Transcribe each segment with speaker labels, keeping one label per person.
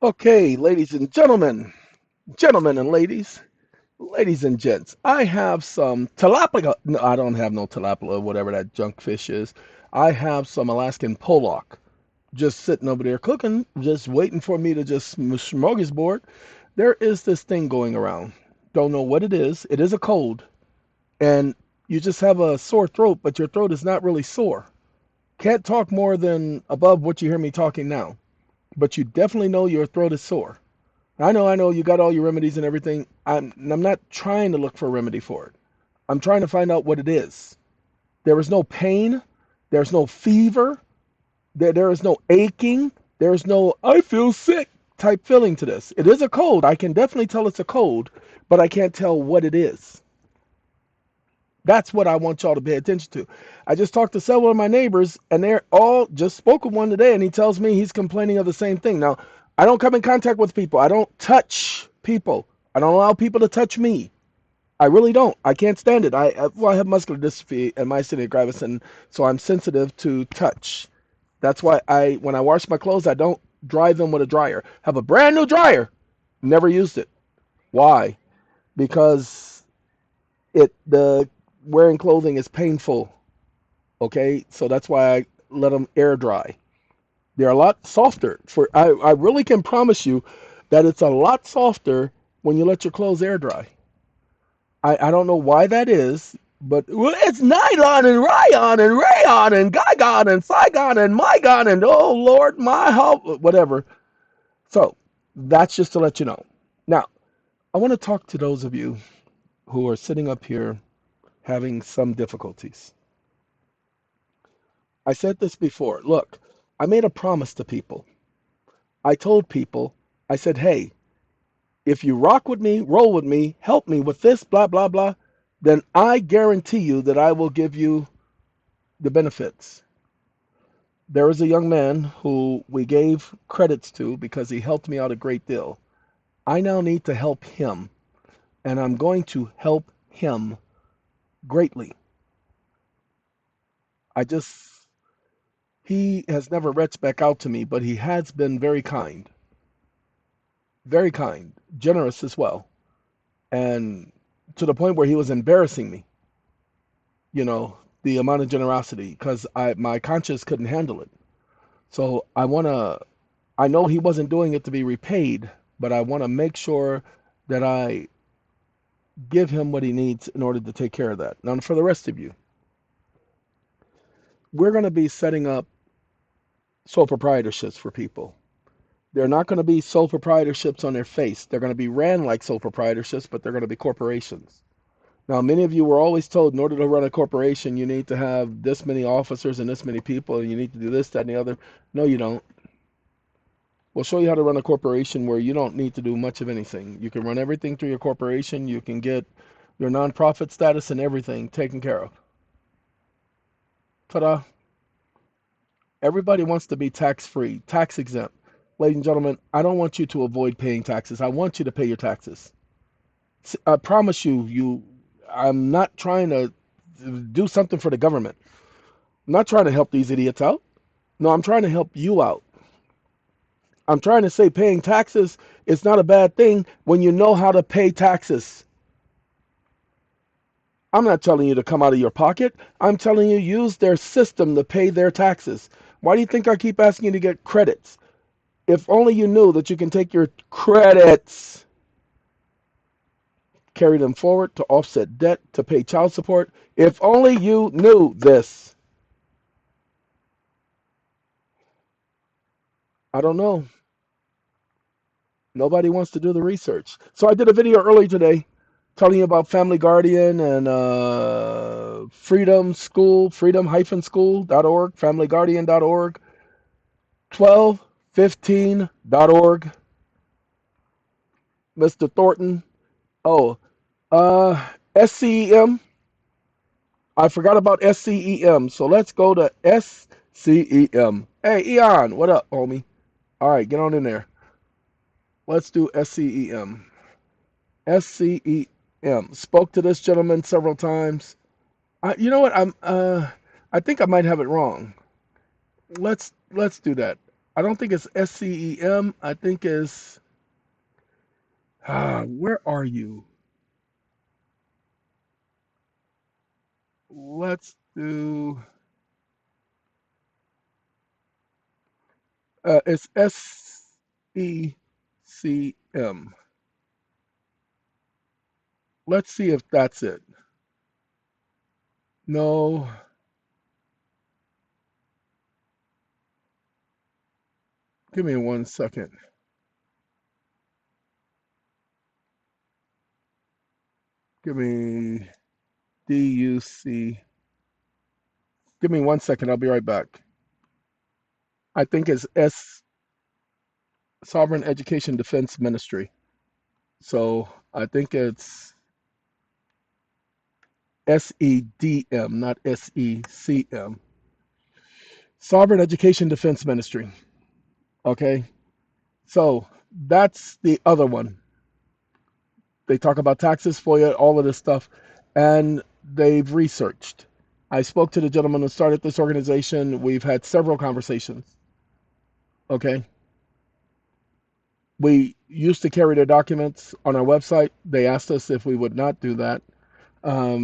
Speaker 1: Okay, ladies and gentlemen, gentlemen and ladies, ladies and gents, I have some tilapia. No, I don't have no tilapia, whatever that junk fish is. I have some Alaskan pollock just sitting over there cooking, just waiting for me to just smorgasbord. There is this thing going around. Don't know what it is. It is a cold, and you just have a sore throat, but your throat is not really sore. Can't talk more than above what you hear me talking now, but you definitely know your throat is sore. I know, you got all your remedies and everything. I'm not trying to look for a remedy for it. I'm trying to find out what it is. There is no pain. There's no fever. There is no aching. There's no, I feel sick type feeling to this. It is a cold. I can definitely tell it's a cold, but I can't tell what it is. That's what I want y'all to pay attention to. I just talked to several of my neighbors, and they're all just spoke with one today, and he tells me he's complaining of the same thing. Now, I don't come in contact with people. I don't touch people. I don't allow people to touch me. I really don't. I can't stand it. Well, I have muscular dystrophy and myasthenia gravis, and so I'm sensitive to touch. That's why when I wash my clothes, I don't dry them with a dryer. Have a brand new dryer. Never used it. Why? Because the wearing clothing is painful. Okay, so that's why I let them air dry. They're a lot softer. I really can promise you that it's a lot softer when you let your clothes air dry. I don't know why that is, but well, it's nylon and rayon and Gigon and Saigon and Mygon and oh Lord, my help, whatever. So that's just to let you know. Now, I want to talk to those of you who are sitting up here having some difficulties. I said this before. Look, I made a promise to people. I told people, I said, hey, if you rock with me, roll with me, help me with this, blah, blah, blah, then I guarantee you that I will give you the benefits. There is a young man who we gave credits to because he helped me out a great deal. I now need to help him, and I'm going to help him greatly. I just, he has never reached back out to me, but he has been very kind, generous as well, and to the point where he was embarrassing me, you know, the amount of generosity because I my conscience couldn't handle it. So I know he wasn't doing it to be repaid, but I want to make sure that I give him what he needs in order to take care of that. Now, for the rest of you, we're going to be setting up sole proprietorships for people. They're not going to be sole proprietorships on their face. They're going to be ran like sole proprietorships, but they're going to be corporations. Now, many of you were always told in order to run a corporation, you need to have this many officers and this many people, and you need to do this, that, and the other. No, you don't. We'll show you how to run a corporation where you don't need to do much of anything. You can run everything through your corporation. You can get your nonprofit status and everything taken care of. Ta-da. Everybody wants to be tax-free, tax exempt. Ladies and gentlemen, I don't want you to avoid paying taxes. I want you to pay your taxes. I promise I'm not trying to do something for the government. I'm not trying to help these idiots out. No, I'm trying to help you out. I'm trying to say paying taxes is not a bad thing when you know how to pay taxes. I'm not telling you to come out of your pocket. I'm telling you use their system to pay their taxes. Why do you think I keep asking you to get credits? If only you knew that you can take your credits, carry them forward to offset debt, to pay child support. If only you knew this. I don't know. Nobody wants to do the research. So I did a video earlier today telling you about Family Guardian and Freedom School, freedom-school.org, familyguardian.org, 1215.org, Mr. Thornton. Oh, SCEM. I forgot about SCEM. So let's go to SCEM. Hey, EeoN, what up, homie? All right, get on in there. Let's do SCEM. SCEM. Spoke to this gentleman several times. You know what? I think I might have it wrong. Let's do that. I don't think it's SCEM. I think it's where are you? Let's do it's SECM. Let's see if that's it. No, give me 1 second. Give me DUC. Give me 1 second. I'll be right back. I think it's Sovereign Education Defense Ministry. So I think it's SEDM, not SECM. Sovereign Education Defense Ministry. Okay. So that's the other one. They talk about taxes, FOIA, all of this stuff, and they've researched. I spoke to the gentleman who started this organization. We've had several conversations. Okay. We used to carry their documents on our website. They asked us if we would not do that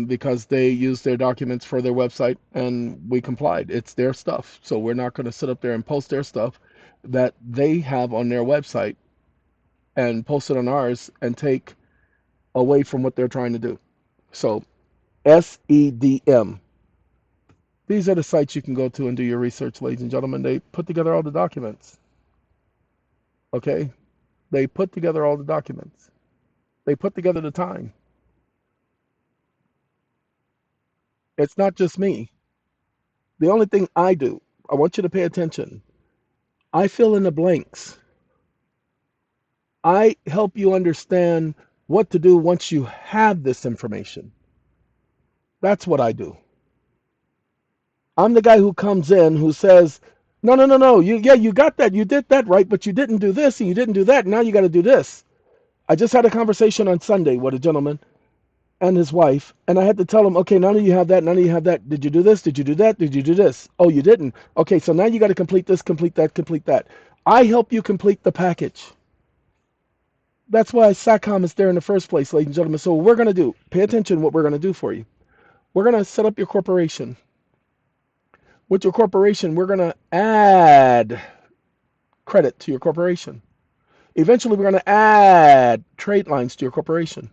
Speaker 1: because they use their documents for their website, and we complied. It's their stuff. So we're not going to sit up there and post their stuff that they have on their website and post it on ours and take away from what they're trying to do. So SEDM. These are the sites you can go to and do your research, ladies and gentlemen. They put together all the documents. Okay? They put together all the documents. They put together the time. It's not just me. The only thing I do, I want you to pay attention. I fill in the blanks. I help you understand what to do once you have this information. That's what I do. I'm the guy who comes in who says, no, no, no, no. You got that. You did that right, but you didn't do this and you didn't do that. Now you got to do this. I just had a conversation on Sunday with a gentleman and his wife, and I had to tell him, okay, none of you have that, none of you have that. Did you do this? Did you do that? Did you do this? Oh, you didn't. Okay, so now you got to complete this, complete that, complete that. I help you complete the package. That's why SATCOM is there in the first place, ladies and gentlemen. So what we're going to do, pay attention to what we're going to do for you. We're going to set up your corporation. With your corporation, we're going to add credit to your corporation. Eventually, we're going to add trade lines to your corporation.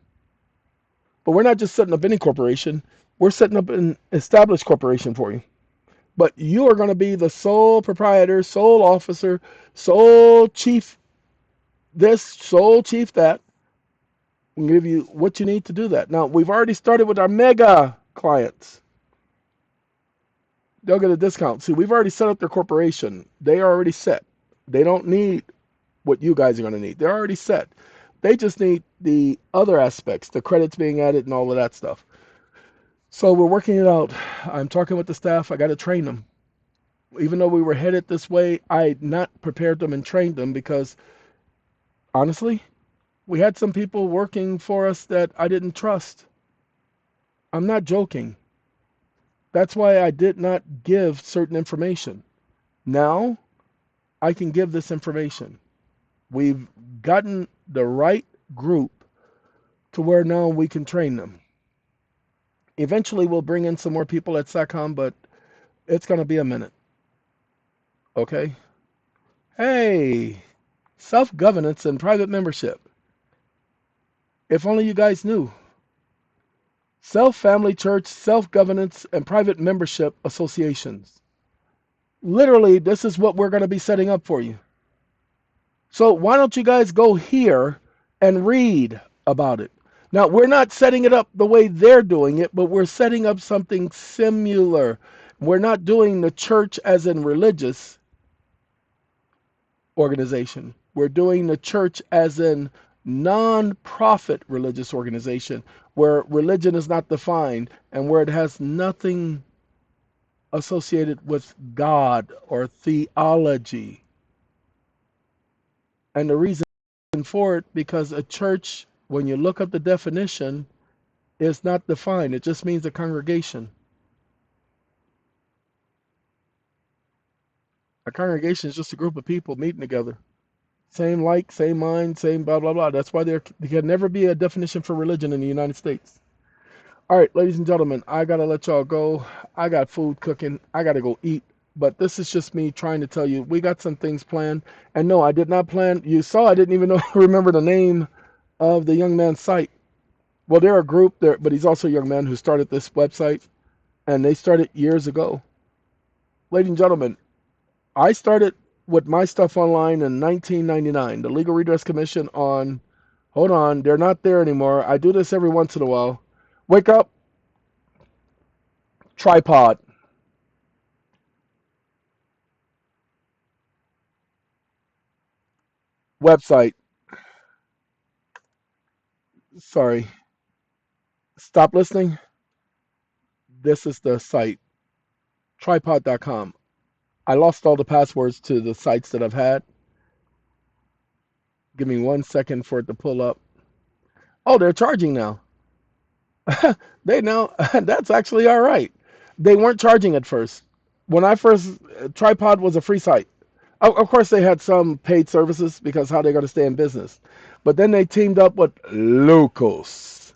Speaker 1: But we're not just setting up any corporation. We're setting up an established corporation for you. But you are going to be the sole proprietor, sole officer, sole chief this, sole chief that. We'll give you what you need to do that. Now, we've already started with our mega clients. They'll get a discount. See, we've already set up their corporation. They are already set. They don't need what you guys are going to need. They're already set. They just need the other aspects, the credits being added and all of that stuff. So we're working it out. I'm talking with the staff. I got to train them. Even though we were headed this way, I not prepared them and trained them because, honestly, we had some people working for us that I didn't trust. I'm not joking. That's why I did not give certain information. Now, I can give this information. We've gotten the right group to where now we can train them. Eventually, we'll bring in some more people at SATCOM, but it's going to be a minute. Okay? Hey, self-governance and private membership. If only you guys knew. Self-family church, self-governance, and private membership associations. Literally, this is what we're going to be setting up for you. So why don't you guys go here and read about it? Now, we're not setting it up the way they're doing it, but we're setting up something similar. We're not doing the church as in religious organization. We're doing the church as in non-profit religious organization, where religion is not defined and where it has nothing associated with God or theology. And the reason for it, because a church, when you look up the definition, is not defined. It just means a congregation. A congregation is just a group of people meeting together. Same like, same mind, same blah, blah, blah. That's why there can never be a definition for religion in the United States. All right, ladies and gentlemen, I got to let y'all go. I got food cooking. I got to go eat. But this is just me trying to tell you we got some things planned. And no, I did not plan. You saw I didn't even know remember the name of the young man's site. Well, they're a group there, but he's also a young man who started this website, and they started years ago. Ladies and gentlemen, I started with my stuff online in 1999. The Legal Redress Commission on, hold on, they're not there anymore. I do this every once in a while. Wake up, tripod, website. Sorry, stop listening. This is the site, tripod.com. I lost all the passwords to the sites that I've had. Give me 1 second for it to pull up. Oh, they're charging now. They now, that's actually all right. They weren't charging at first. When I first, Tripod was a free site. Of course, they had some paid services because how they going to stay in business. But then they teamed up with Locos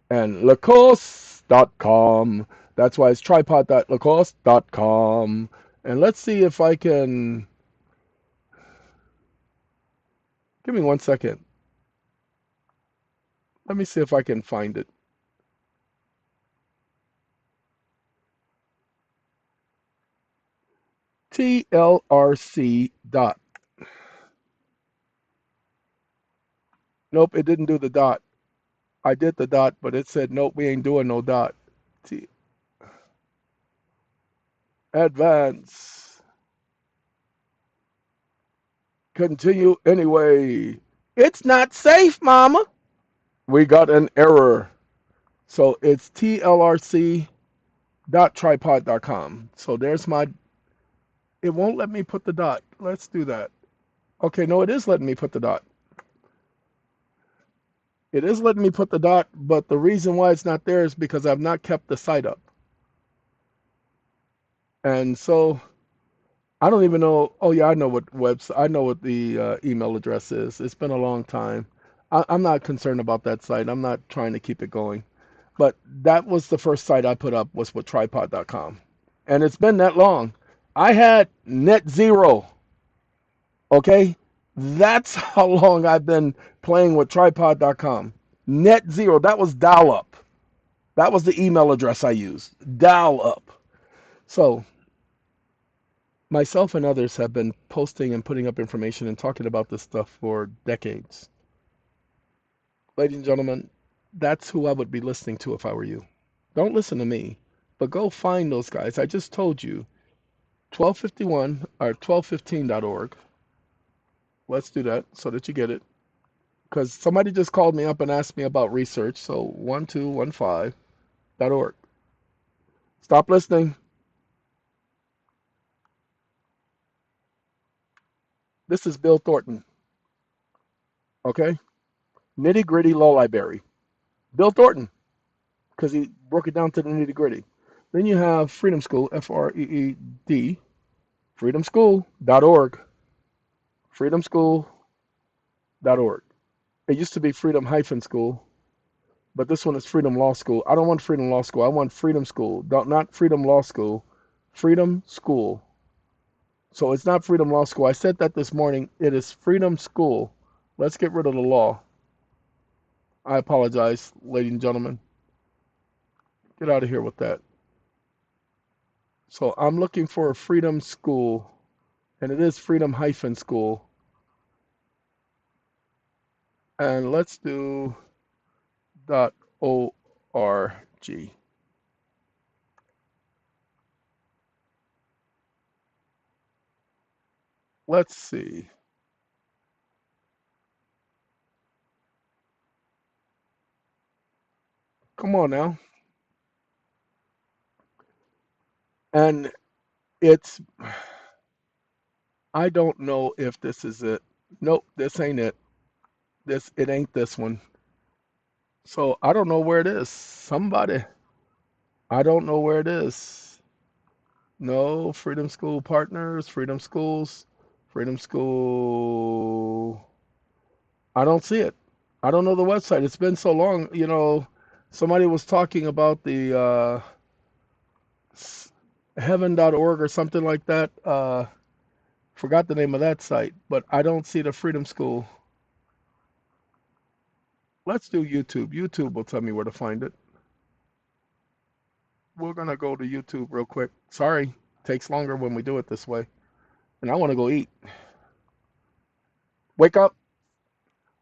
Speaker 1: and Locos.com. That's why it's tripod.locos.com. And let's see if I can, give me 1 second. Let me see if I can find it. TLRC dot. Nope, it didn't do the dot. I did the dot, but it said, nope, we ain't doing no dot. T advance. Continue anyway. It's not safe, mama. We got an error. So it's tlrc.tripod.com. So there's my, it won't let me put the dot. Let's do that. Okay, no, it is letting me put the dot. It is letting me put the dot, but the reason why it's not there is because I've not kept the site up. And so I don't even know. Oh yeah, I know what website. I know what the email address is. It's been a long time. I'm not concerned about that site. I'm not trying to keep it going. But that was the first site I put up was with tripod.com, and it's been that long. I had net zero. Okay, that's how long I've been playing with tripod.com. Net zero. That was dial up. That was the email address I used. Dial up. So myself and others have been posting and putting up information and talking about this stuff for decades. Ladies and gentlemen, that's who I would be listening to if I were you. Don't listen to me, but go find those guys. I just told you 1251 or 1215.org. Let's do that so that you get it. Because somebody just called me up and asked me about research. So 1215.org. Stop listening. This is Bill Thornton. Okay? Nitty gritty law library. Bill Thornton. Because he broke it down to the nitty gritty. Then you have Freedom School, FREED, freedomschool.org, freedomschool.org. It used to be Freedom Hyphen School, but this one is Freedom Law School. I don't want Freedom Law School. I want Freedom School, not Freedom Law School, Freedom School. So it's not Freedom Law School. I said that this morning. It is Freedom School. Let's get rid of the law. I apologize, ladies and gentlemen. Get out of here with that. So I'm looking for a Freedom School, and it is Freedom Hyphen School. And let's do .org. Let's see. Come on now. And it's, I don't know if this is it. Nope, this ain't it. It ain't this one. So I don't know where it is. Somebody, I don't know where it is. No, Freedom School Partners, Freedom Schools, Freedom School. I don't see it. I don't know the website. It's been so long. Somebody was talking about the heaven.org or something like that. Forgot the name of that site, but I don't see the Freedom School. Let's do YouTube. YouTube will tell me where to find it. We're going to go to YouTube real quick. Sorry, takes longer when we do it this way. And I want to go eat. Wake up.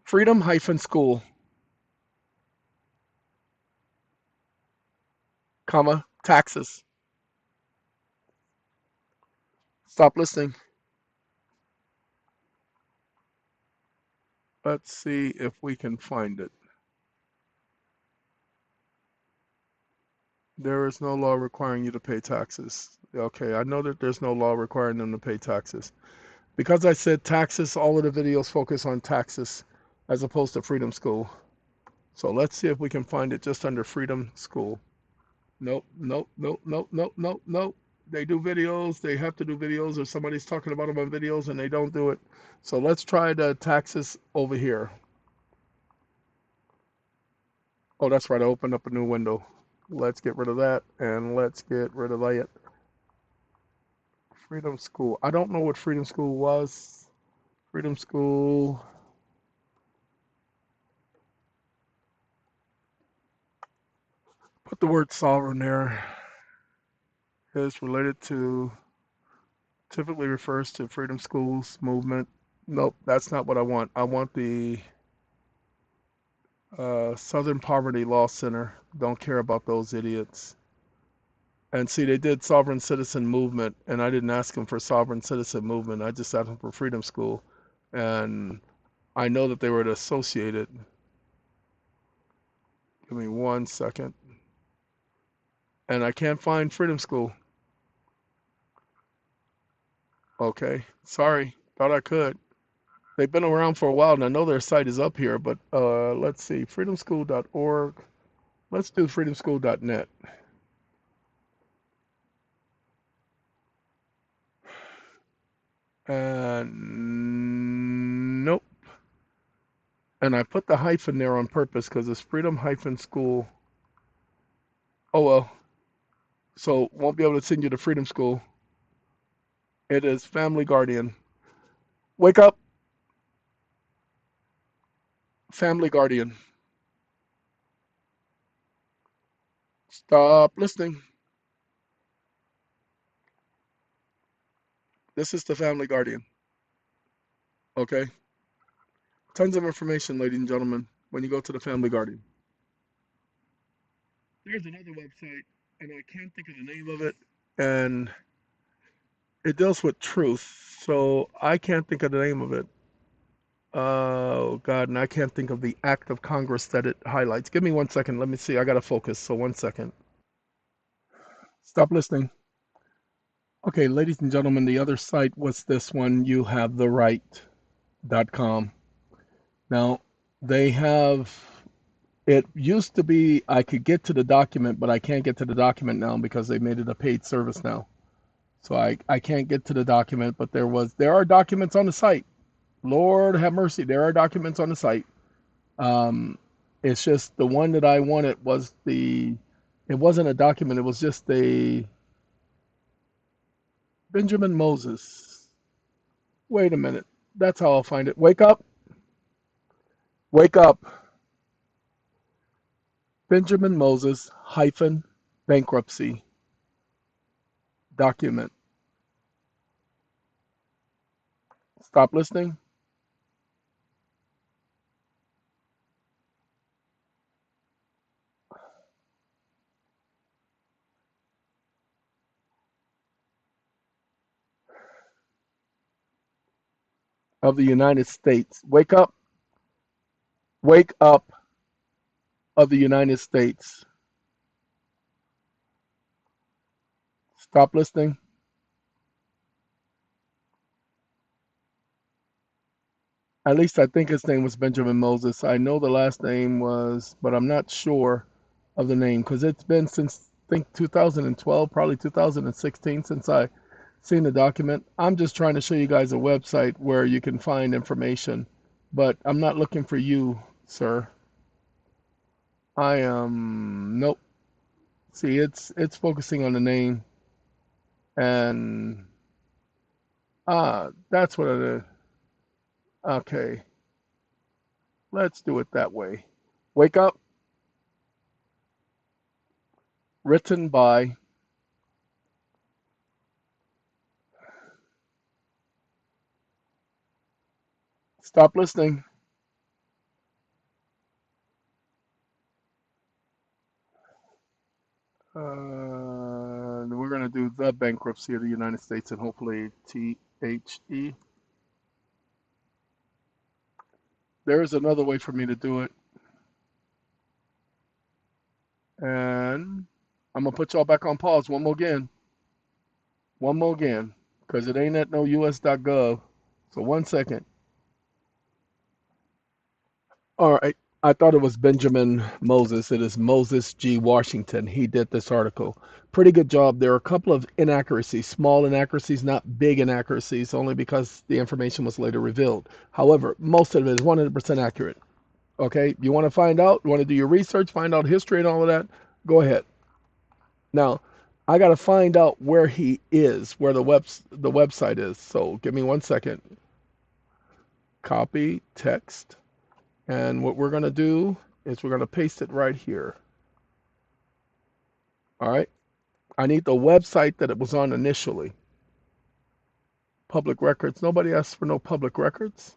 Speaker 1: Freedom-school, comma, taxes. Stop listening. Let's see if we can find it. There is no law requiring you to pay taxes. Okay, I know that there's no law requiring them to pay taxes. Because I said taxes, all of the videos focus on taxes as opposed to Freedom School. So let's see if we can find it just under Freedom School. Nope, nope, nope, nope, nope, nope, nope. They do videos. They have to do videos, or somebody's talking about them on videos and they don't do it. So let's try the taxes over here. Oh, that's right. I opened up a new window. Let's get rid of that and let's get rid of that. Freedom School. I don't know what Freedom School was. Freedom School. Put the word sovereign there. Is related to, typically refers to Freedom Schools movement. Nope, that's not what I want. I want the Southern Poverty Law Center. Don't care about those idiots. And see, they did sovereign citizen movement, and I didn't ask them for sovereign citizen movement. I just asked them for Freedom School, and I know that they were associated. Give me 1 second. And I can't find Freedom School. Okay, sorry. Thought I could. They've been around for a while, and I know their site is up here, but let's see. Freedomschool.org. Let's do freedomschool.net. And nope. And I put the hyphen there on purpose because it's freedom-school. Oh well. So won't be able to send you to Freedom School. It is Family Guardian. Wake up, Family Guardian. Stop listening. This is the Family Guardian. Okay. Tons of information, ladies and gentlemen, when you go to the Family Guardian. There's another website, and I can't think of the name of it, and it deals with truth, so I can't think of the name of it. Oh God, and I can't think of the act of Congress that it highlights. Give me 1 second. Let me see. I gotta focus. So 1 second. Stop listening. Okay, ladies and gentlemen, the other site was this one. YouHaveTheRight.com. Now they have. It used to be I could get to the document, but I can't get to the document now because they made it a paid service now. So I can't get to the document, but there are documents on the site. Lord have mercy, there are documents on the site. Um, it's just the one that I wanted was it wasn't a document, it was just a Benjamin Moses. Wait a minute. That's how I'll find it. Wake up. Wake up. Benjamin Moses hyphen bankruptcy document. Stop listening. Of the United States. Wake up. Wake up of the United States. Stop listening. At least I think his name was Benjamin Moses. I know the last name was, but I'm not sure of the name because it's been since think 2012, probably 2016 since I seen the document. I'm just trying to show you guys a website where you can find information, but I'm not looking for you, sir. I am nope. See, it's focusing on the name and that's what it is. Okay, let's do it that way. Wake up, written by. Stop listening. We're going to do the bankruptcy of the United States and hopefully THE. There is another way for me to do it. And I'm going to put y'all back on pause one more again. One more again. Because it ain't at no us.gov. So 1 second. All right. I thought it was Benjamin Moses. It is Moses G. Washington. He did this article. Pretty good job. There are a couple of inaccuracies, small inaccuracies, not big inaccuracies, only because the information was later revealed. However, most of it is 100% accurate. Okay, you want to find out, you want to do your research, find out history and all of that, go ahead. Now, I got to find out where he is, where the website is. So give me 1 second. Copy text. And what we're going to do is we're going to paste it right here. All right. I need the website that it was on initially. Public records. Nobody asked for no public records.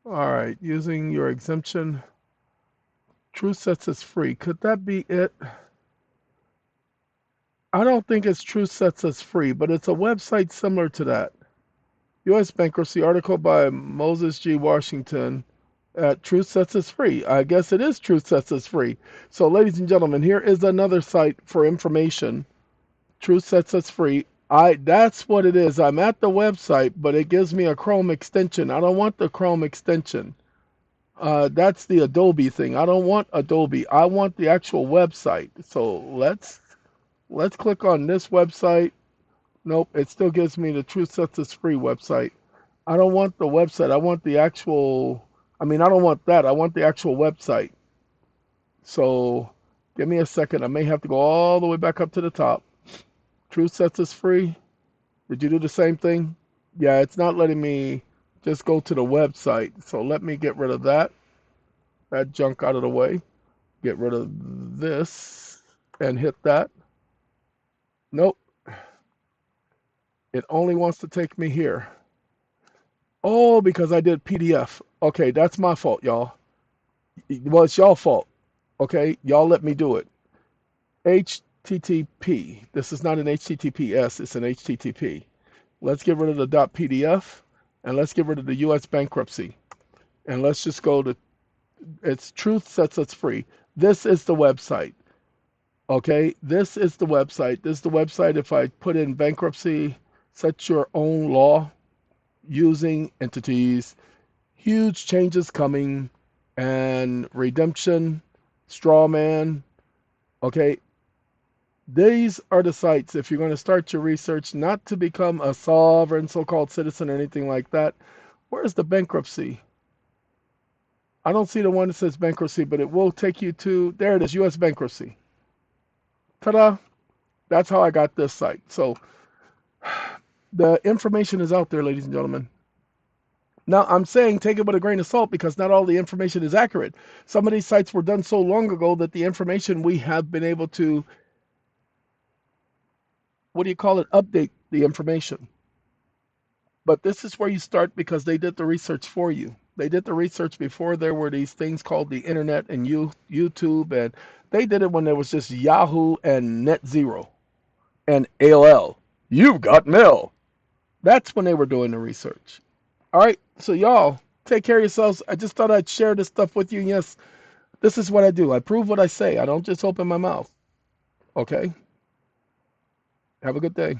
Speaker 1: All right. Using your exemption. True sets is free. Could that be it? I don't think it's True Sets as free, but it's a website similar to that. U.S. bankruptcy article by Moses G. Washington at True Sets is free. I guess it is True Sets is free. So, ladies and gentlemen, here is another site for information. True Sets is free. That's what it is. I'm at the website, but it gives me a Chrome extension. I don't want the Chrome extension. That's the Adobe thing. I don't want Adobe. I want the actual website. So let's click on this website. Nope, it still gives me the True Sets is free website. I don't want the website. I want the actual, I don't want that. I want the actual website. So give me a second. I may have to go all the way back up to the top. True Sets is free. Did you do the same thing? Yeah, it's not letting me just go to the website. So let me get rid of that junk out of the way. Get rid of this and hit that. Nope. It only wants to take me here. Oh, because I did PDF. Okay, that's my fault, y'all. Well, it's y'all fault. Okay, y'all let me do it. HTTP. This is not an HTTPS, it's an HTTP. Let's get rid of the .pdf and let's get rid of the US bankruptcy. And let's just go to, it's Truth Sets Us Free. This is the website. Okay, this is the website. This is the website. If I put in bankruptcy, set your own law, using entities, huge changes coming, and redemption, straw man. Okay, these are the sites if you're going to start your research, not to become a sovereign so-called citizen or anything like that. Where's the bankruptcy? I don't see the one that says bankruptcy, but it will take you to, there it is, US bankruptcy. Ta-da! That's how I got this site. So the information is out there, ladies and gentlemen. Now, I'm saying take it with a grain of salt because not all the information is accurate. Some of these sites were done so long ago that the information we have been able to, what do you call it, update the information. But this is where you start because they did the research for you. They did the research before there were these things called the internet and YouTube, and they did it when there was just Yahoo and Net Zero and AOL. You've got mail. That's when they were doing the research. All right, so y'all take care of yourselves. I just thought I'd share this stuff with you. And yes, this is what I do. I prove what I say. I don't just open my mouth. Okay? Have a good day.